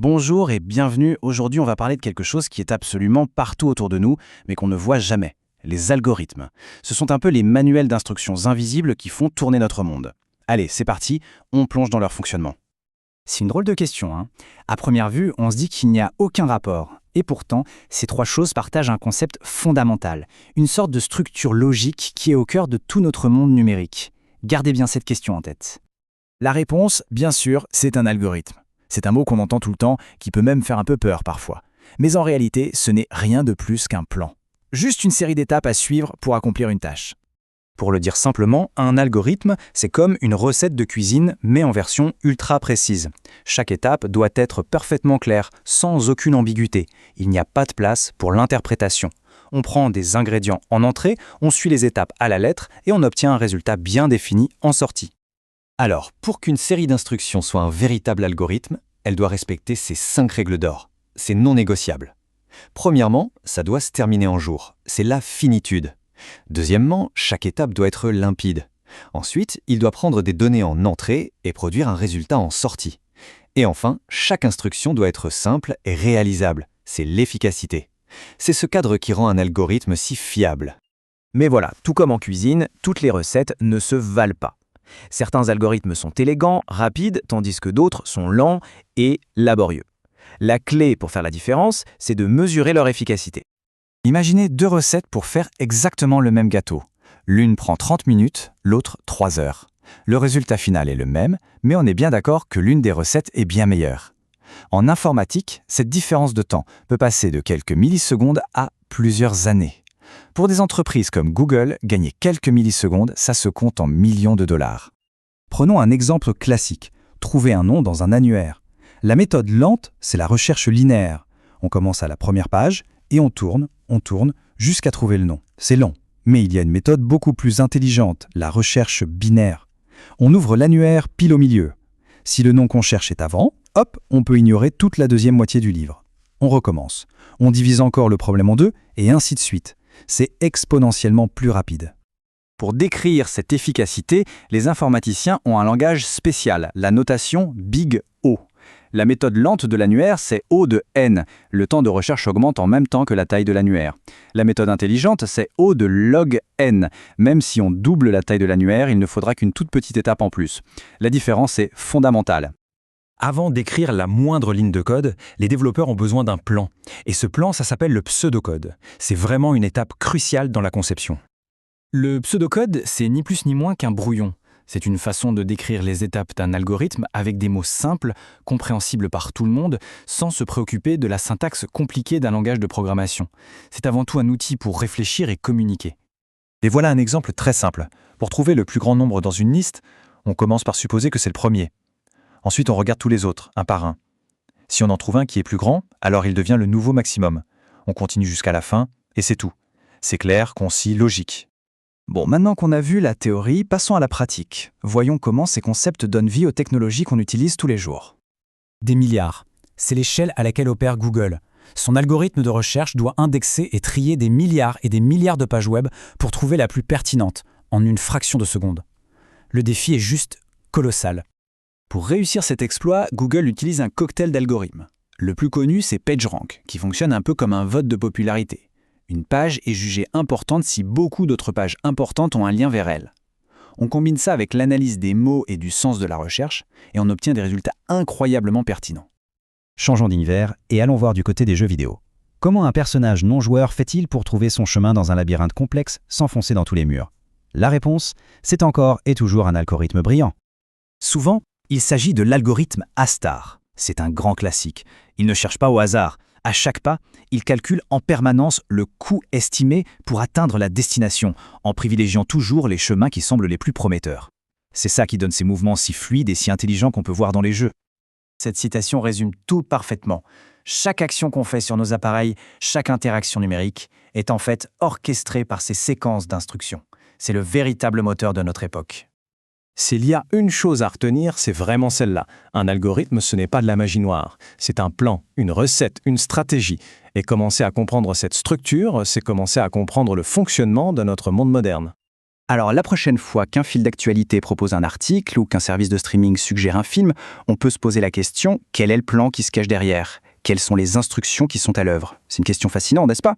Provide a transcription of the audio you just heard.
Bonjour et bienvenue. Aujourd'hui, on va parler de quelque chose qui est absolument partout autour de nous, mais qu'on ne voit jamais. Les algorithmes. Ce sont un peu les manuels d'instructions invisibles qui font tourner notre monde. Allez, c'est parti, on plonge dans leur fonctionnement. C'est une drôle de question, hein. À première vue, on se dit qu'il n'y a aucun rapport. Et pourtant, ces trois choses partagent un concept fondamental, une sorte de structure logique qui est au cœur de tout notre monde numérique. Gardez bien cette question en tête. La réponse, bien sûr, c'est un algorithme. C'est un mot qu'on entend tout le temps, qui peut même faire un peu peur parfois. Mais en réalité, ce n'est rien de plus qu'un plan. Juste une série d'étapes à suivre pour accomplir une tâche. Pour le dire simplement, un algorithme, c'est comme une recette de cuisine, mais en version ultra précise. Chaque étape doit être parfaitement claire, sans aucune ambiguïté. Il n'y a pas de place pour l'interprétation. On prend des ingrédients en entrée, on suit les étapes à la lettre et on obtient un résultat bien défini en sortie. Alors, pour qu'une série d'instructions soit un véritable algorithme, elle doit respecter ces 5 règles d'or. C'est non négociable. Premièrement, ça doit se terminer en jour. C'est la finitude. Deuxièmement, chaque étape doit être limpide. Ensuite, il doit prendre des données en entrée et produire un résultat en sortie. Et enfin, chaque instruction doit être simple et réalisable. C'est l'efficacité. C'est ce cadre qui rend un algorithme si fiable. Mais voilà, tout comme en cuisine, toutes les recettes ne se valent pas. Certains algorithmes sont élégants, rapides, tandis que d'autres sont lents et laborieux. La clé pour faire la différence, c'est de mesurer leur efficacité. Imaginez deux recettes pour faire exactement le même gâteau. L'une prend 30 minutes, l'autre 3 heures. Le résultat final est le même, mais on est bien d'accord que l'une des recettes est bien meilleure. En informatique, cette différence de temps peut passer de quelques millisecondes à plusieurs années. Pour des entreprises comme Google, gagner quelques millisecondes, ça se compte en millions de dollars. Prenons un exemple classique. Trouver un nom dans un annuaire. La méthode lente, c'est la recherche linéaire. On commence à la première page et on tourne, jusqu'à trouver le nom. C'est lent. Mais il y a une méthode beaucoup plus intelligente, la recherche binaire. On ouvre l'annuaire pile au milieu. Si le nom qu'on cherche est avant, hop, on peut ignorer toute la deuxième moitié du livre. On recommence. On divise encore le problème en deux et ainsi de suite. C'est exponentiellement plus rapide. Pour décrire cette efficacité, les informaticiens ont un langage spécial, la notation Big O. La méthode lente de l'annuaire, c'est O de n. Le temps de recherche augmente en même temps que la taille de l'annuaire. La méthode intelligente, c'est O de log n. Même si on double la taille de l'annuaire, il ne faudra qu'une toute petite étape en plus. La différence est fondamentale. Avant d'écrire la moindre ligne de code, les développeurs ont besoin d'un plan. Et ce plan, ça s'appelle le pseudocode. C'est vraiment une étape cruciale dans la conception. Le pseudocode, c'est ni plus ni moins qu'un brouillon. C'est une façon de décrire les étapes d'un algorithme avec des mots simples, compréhensibles par tout le monde, sans se préoccuper de la syntaxe compliquée d'un langage de programmation. C'est avant tout un outil pour réfléchir et communiquer. Et voilà un exemple très simple. Pour trouver le plus grand nombre dans une liste, on commence par supposer que c'est le premier. Ensuite, on regarde tous les autres, un par un. Si on en trouve un qui est plus grand, alors il devient le nouveau maximum. On continue jusqu'à la fin, et c'est tout. C'est clair, concis, logique. Bon, maintenant qu'on a vu la théorie, passons à la pratique. Voyons comment ces concepts donnent vie aux technologies qu'on utilise tous les jours. Des milliards. C'est l'échelle à laquelle opère Google. Son algorithme de recherche doit indexer et trier des milliards et des milliards de pages web pour trouver la plus pertinente, en une fraction de seconde. Le défi est juste colossal. Pour réussir cet exploit, Google utilise un cocktail d'algorithmes. Le plus connu, c'est PageRank, qui fonctionne un peu comme un vote de popularité. Une page est jugée importante si beaucoup d'autres pages importantes ont un lien vers elle. On combine ça avec l'analyse des mots et du sens de la recherche, et on obtient des résultats incroyablement pertinents. Changeons d'univers et allons voir du côté des jeux vidéo. Comment un personnage non-joueur fait-il pour trouver son chemin dans un labyrinthe complexe sans foncer dans tous les murs? La réponse, c'est encore et toujours un algorithme brillant. Souvent, il s'agit de l'algorithme A*. C'est un grand classique. Il ne cherche pas au hasard. À chaque pas, il calcule en permanence le coût estimé pour atteindre la destination, en privilégiant toujours les chemins qui semblent les plus prometteurs. C'est ça qui donne ces mouvements si fluides et si intelligents qu'on peut voir dans les jeux. Cette citation résume tout parfaitement. Chaque action qu'on fait sur nos appareils, chaque interaction numérique, est en fait orchestrée par ces séquences d'instructions. C'est le véritable moteur de notre époque. S'il y a une chose à retenir, c'est vraiment celle-là. Un algorithme, ce n'est pas de la magie noire. C'est un plan, une recette, une stratégie. Et commencer à comprendre cette structure, c'est commencer à comprendre le fonctionnement de notre monde moderne. Alors la prochaine fois qu'un fil d'actualité propose un article ou qu'un service de streaming suggère un film, on peut se poser la question, quel est le plan qui se cache derrière? Quelles sont les instructions qui sont à l'œuvre? C'est une question fascinante, n'est-ce pas?